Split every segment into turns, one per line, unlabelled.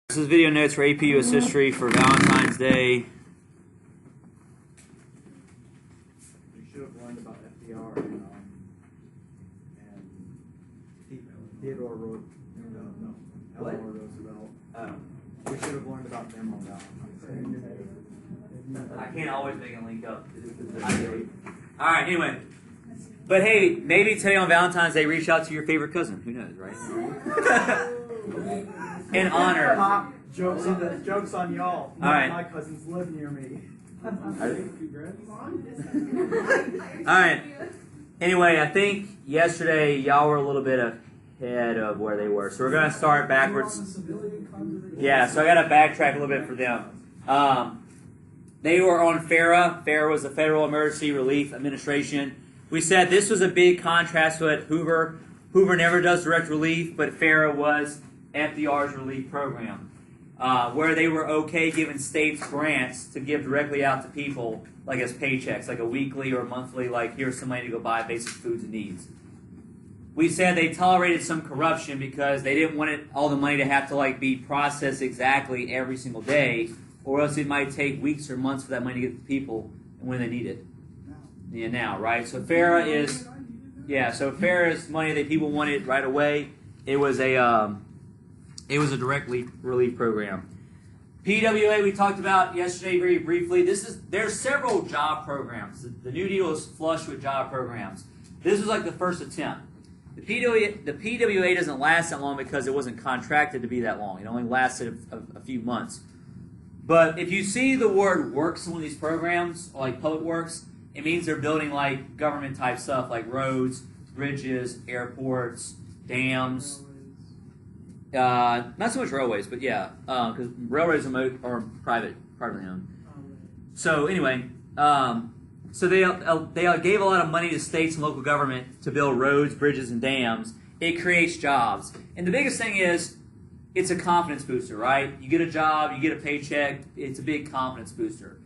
This is video notes for APUSH history for Valentine's Day.
We should have learned about FDR and Theodore Roosevelt. Eleanor Roosevelt. We should have learned about them on Valentine's Day.
I can't always make a link up. Alright, anyway. But hey, maybe today on Valentine's Day, reach out to your favorite cousin. Who knows, right? In honor.
Jokes on y'all.
Alright.
My cousins live near me.
Alright. Anyway, I think yesterday y'all were a little bit ahead of where they were. So we're going to start backwards. Yeah, so I got to backtrack a little bit for them. They were on FARA. FARA was the Federal Emergency Relief Administration. We said this was a big contrast with Hoover. Hoover never does direct relief, but FARA was FDR's relief program, where they were okay giving states grants to give directly out to people, like as paychecks, like a weekly or monthly, like here's some money to go buy basic foods and needs. We said they tolerated some corruption because they didn't want all the money to have to be processed exactly every single day, or else it might take weeks or months for that money to get to people when they need it. Yeah, now, right? So FARA is, so FARA is money that people wanted right away. It was a direct relief program. PWA we talked about yesterday very briefly. There's several job programs. The New Deal is flush with job programs. This was like the first attempt. The PWA doesn't last that long because it wasn't contracted to be that long. It only lasted a few months. But if you see the word works in one of these programs, like public works, it means they're building like government type stuff like roads, bridges, airports, dams. Not so much railways, but yeah, because railways are privately owned. So anyway, so they gave a lot of money to states and local government to build roads, bridges, and dams. It creates jobs, and the biggest thing is it's a confidence booster, right? You get a job, you get a paycheck. It's a big confidence booster.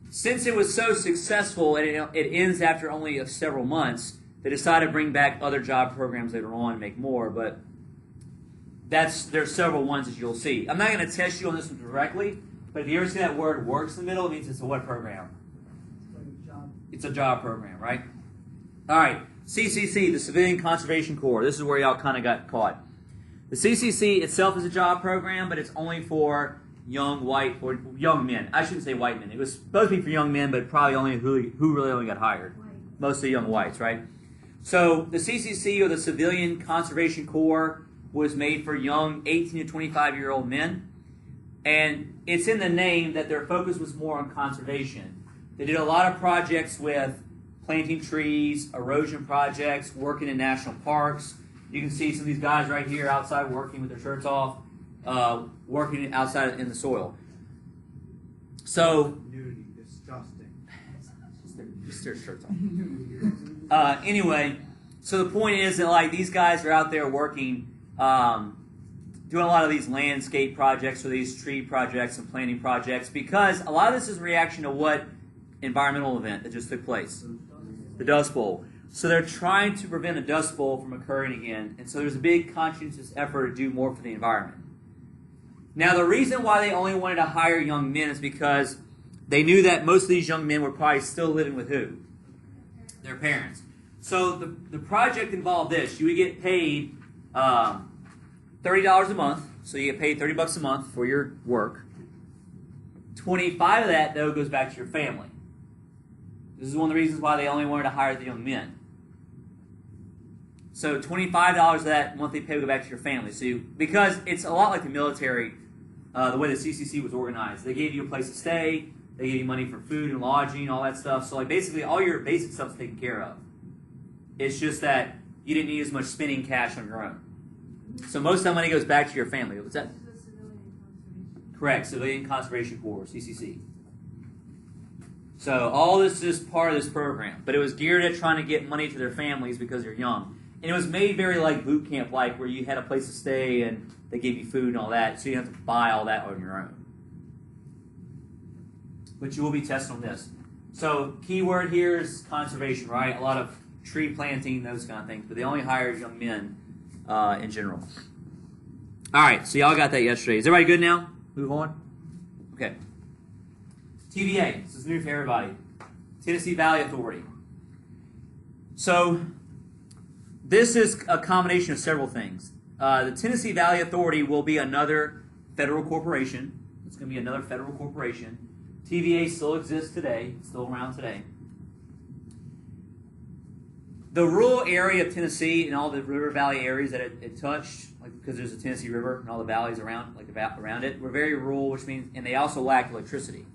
Since it was so successful and it ends after only several months, they decided to bring back other job programs later on and make more, but there's several ones as you'll see. I'm not going to test you on this one directly, but if you ever see that word works in the middle, it means it's a what program? It's a job program, right? All right, CCC, the Civilian Conservation Corps. This is where y'all kind of got caught. The CCC itself is a job program, but it's only for young men. I shouldn't say white men. It was supposed to be for young men, but probably only who really only got hired. Mostly young whites, right? So the CCC, or the Civilian Conservation Corps, was made for young 18 to 25-year-old men. And it's in the name that their focus was more on conservation. They did a lot of projects with planting trees, erosion projects, working in national parks. You can see some of these guys right here outside working with their shirts off, working outside in the soil. So,
Nudity, disgusting.
Just their shirts off. Anyway, so the point is that these guys are out there working, doing a lot of these landscape projects or these tree projects and planting projects, because a lot of this is a reaction to what environmental event that just took place, the Dust Bowl. So they're trying to prevent a Dust Bowl from occurring again, and so there's a big conscientious effort to do more for the environment. Now, the reason why they only wanted to hire young men is because they knew that most of these young men were probably still living with who? Their parents. So the project involved this. You would get paid $30 a month, so you get paid $30 a month for your work. 25 of that, though, goes back to your family. This is one of the reasons why they only wanted to hire the young men. So $25 of that monthly pay will go back to your family. So because it's a lot like the military, the way the CCC was organized. They gave you a place to stay. They gave you money for food and lodging, all that stuff. So basically all your basic stuff's taken care of. It's just that you didn't need as much spending cash on your own. So most of that money goes back to your family. What's that? Correct. Civilian Conservation Corps, CCC. So all this is part of this program. But it was geared at trying to get money to their families because they're young. And it was made very boot camp-like, where you had a place to stay and they gave you food and all that, so you didn't have to buy all that on your own. But you will be tested on this. So key word here is conservation, right? A lot of tree planting, those kind of things. But they only hired young men in general. All right, so y'all got that yesterday. Is everybody good now? Move on. Okay. TVA. This is new for everybody. Tennessee Valley Authority. So this is a combination of several things. The Tennessee Valley Authority will be another federal corporation. It's going to be another federal corporation. TVA still exists today, still around today. The rural area of Tennessee and all the river valley areas that it touched, like because there's a Tennessee River and all the valleys around, around it, were very rural, which means, and they also lacked electricity.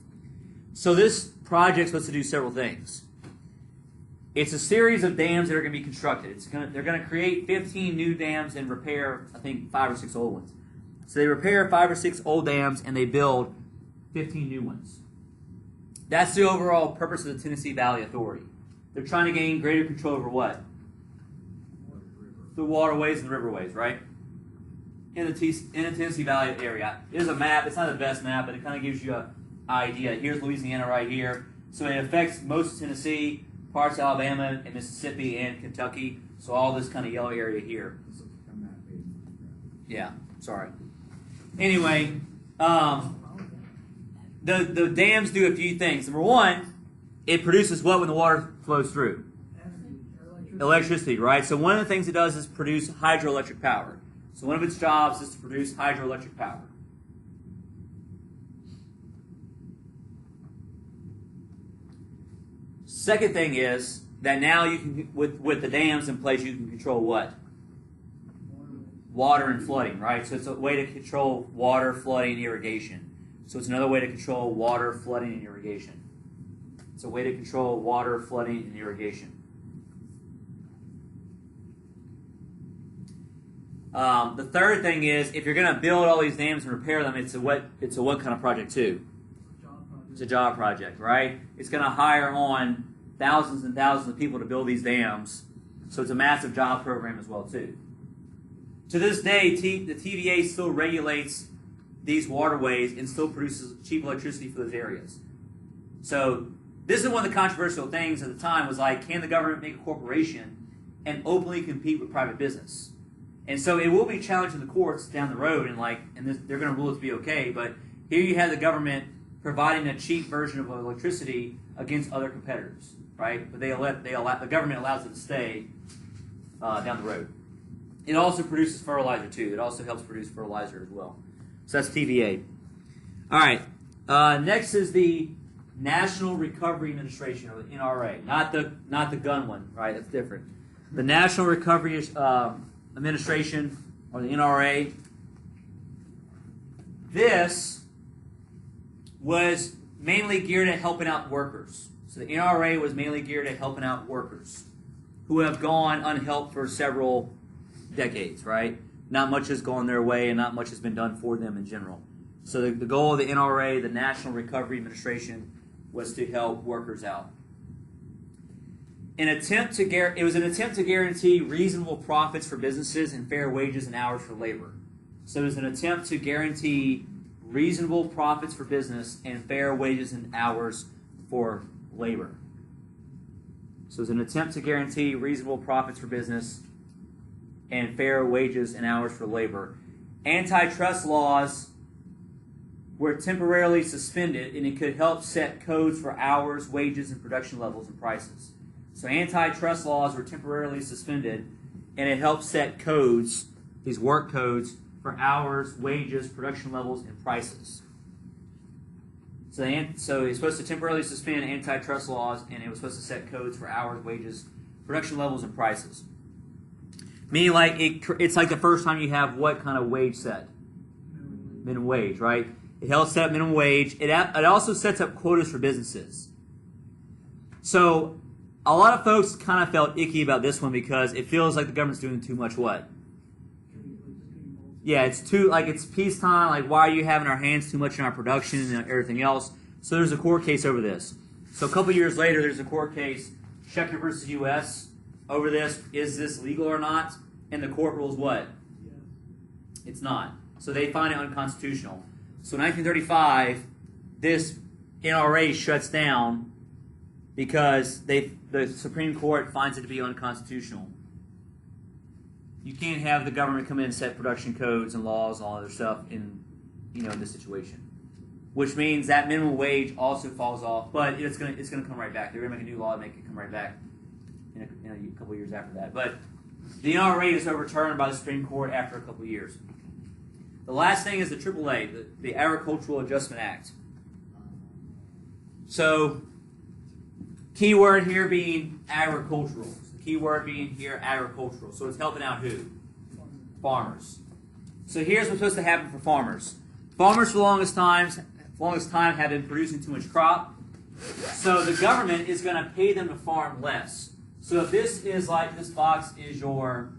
So this project's supposed to do several things. It's a series of dams that are going to be constructed. They're going to create 15 new dams and repair, I think, 5 or 6 old ones. So they repair 5 or 6 old dams and they build 15 new ones. That's the overall purpose of the Tennessee Valley Authority. They're trying to gain greater control over what? The waterways and the riverways, right? In the Tennessee Valley area. There's a map. It's not the best map, but it kind of gives you an idea. Here's Louisiana right here. So it affects most of Tennessee, parts of Alabama, and Mississippi, and Kentucky. So all this kind of yellow area here. Yeah, sorry. Anyway, the dams do a few things. Number one, it produces what when the water flows through? Electricity, right? So one of the things it does is produce hydroelectric power. So one of its jobs is to produce hydroelectric power. Second thing is that now you can, with the dams in place, you can control what? Water and flooding, right? So it's a way to control water, flooding, and irrigation. So it's another way to control water, flooding, and irrigation. It's a way to control water, flooding, and irrigation. The third thing is, if you're going to build all these dams and repair them, it's a what kind of project too? It's a job project, right? It's going to hire on thousands and thousands of people to build these dams. So it's a massive job program as well too. To this day, the TVA still regulates these waterways and still produces cheap electricity for those areas. So this is one of the controversial things at the time was like, can the government make a corporation and openly compete with private business? And so it will be challenged in the courts down the road, and they're going to rule it to be okay. But here you have the government providing a cheap version of electricity against other competitors, right? But the government allows it to stay down the road. It also produces fertilizer too. It also helps produce fertilizer as well. So that's TVA. All right. Next is the National Recovery Administration, or the NRA, not the gun one, right? That's different. The National Recovery Administration, or the NRA. This was mainly geared at helping out workers. So the NRA was mainly geared at helping out workers who have gone unhelped for several decades, right? Not much has gone their way and not much has been done for them in general. So the goal of the NRA, the National Recovery Administration, was to help workers out. It was an attempt to guarantee reasonable profits for businesses and fair wages and hours for labor. So it was an attempt to guarantee reasonable profits for business and fair wages and hours for labor. So it was an attempt to guarantee reasonable profits for business and fair wages and hours for labor. Antitrust laws were temporarily suspended, and it could help set codes for hours, wages, and production levels and prices. So antitrust laws were temporarily suspended, and it helped set codes, these work codes, for hours, wages, production levels, and prices. So it's supposed to temporarily suspend antitrust laws, and it was supposed to set codes for hours, wages, production levels, and prices. Meaning, like it's like the first time you have what kind of wage set? Minimum wage, right? It helps set up minimum wage. It also sets up quotas for businesses. So a lot of folks kind of felt icky about this one because it feels like the government's doing too much what? Yeah, it's peacetime. Like, why are you having our hands too much in our production and everything else? So there's a court case over this. So a couple years later, there's a court case, Schechter versus U.S., over this. Is this legal or not? And the court rules what? It's not. So they find it unconstitutional. So in 1935, this NRA shuts down because the Supreme Court finds it to be unconstitutional. you can't have the government come in and set production codes and laws and all other stuff in this situation. Which means that minimum wage also falls off, but it's gonna come right back. They're gonna make a new law to make it come right back in a couple of years after that. But the NRA is overturned by the Supreme Court after a couple of years. The last thing is the AAA, the Agricultural Adjustment Act. So, key word here being agricultural. Key word being here agricultural. So it's helping out who? Farmers. So here's what's supposed to happen for farmers. Farmers for the longest time have been producing too much crop. So the government is going to pay them to farm less. So if this box is your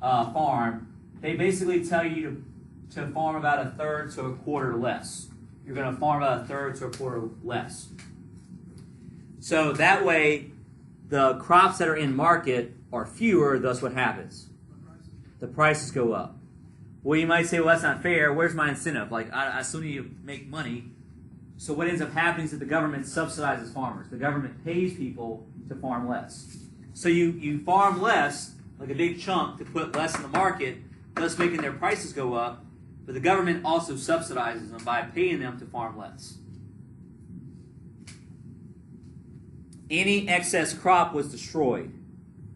farm, they basically tell you to farm about a third to a quarter less. You're going to farm about a third to a quarter less. So that way, the crops that are in market are fewer, thus what happens? The prices go up. Well, you might say, well, that's not fair. Where's my incentive? Like, I still need to make money. So what ends up happening is that the government subsidizes farmers. The government pays people to farm less. So you farm less, like a big chunk, to put less in the market, thus making their prices go up, but the government also subsidizes them by paying them to farm less. Any excess crop was destroyed.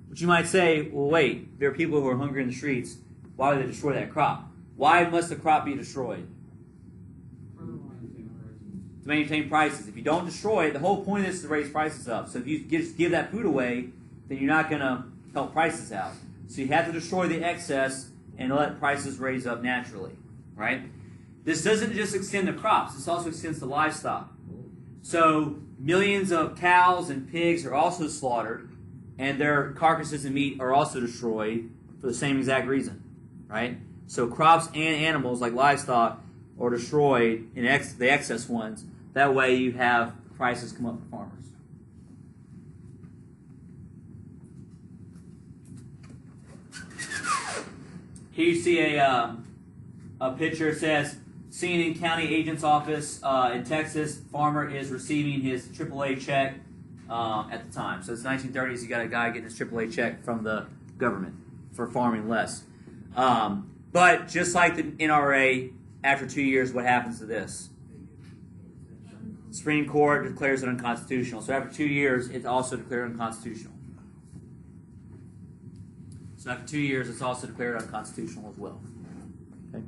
But you might say, well, wait, there are people who are hungry in the streets. Why would they destroy that crop? Why must the crop be destroyed? To maintain prices. If you don't destroy it, the whole point of this is to raise prices up. So if you just give that food away, then you're not going to help prices out. So you have to destroy the excess and let prices raise up naturally, right? This doesn't just extend to crops. This also extends to livestock. So millions of cows and pigs are also slaughtered, and their carcasses and meat are also destroyed for the same exact reason, right? So crops and animals like livestock are destroyed in the excess ones. That way you have prices come up for farmers. Here you see a picture. It says, seen in county agent's office in Texas, farmer is receiving his AAA check at the time. So it's 1930s. You got a guy getting his AAA check from the government for farming less. But just like the NRA, after 2 years, what happens to this? Supreme Court declares it unconstitutional. So after 2 years, it's also declared unconstitutional. So after 2 years, it's also declared unconstitutional as well. Okay.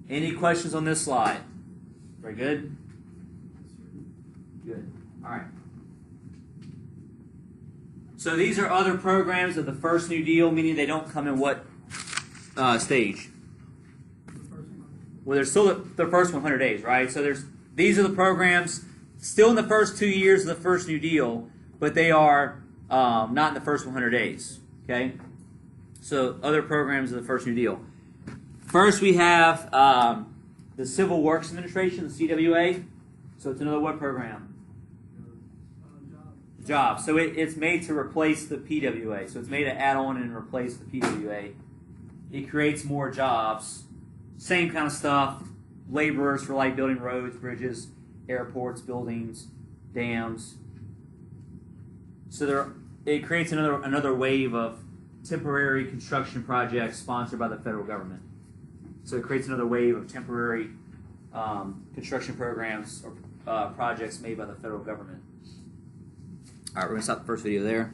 Any questions on this slide? Very good? Good. All right. So these are other programs of the first New Deal, meaning they don't come in what stage? Well, they're still the first 100 days, right? So these are the programs still in the first 2 years of the first New Deal, but they are not in the first 100 days. Okay? So other programs of the first New Deal. First, we have the Civil Works Administration, the CWA. So it's another what program? Jobs. So it's made to replace the PWA. So it's made to add on and replace the PWA. It creates more jobs. Same kind of stuff. Laborers for like building roads, bridges, airports, buildings, dams. So it creates another wave of temporary construction projects sponsored by the federal government. So it creates another wave of temporary construction programs or projects made by the federal government. All right, we're going to stop the first video there.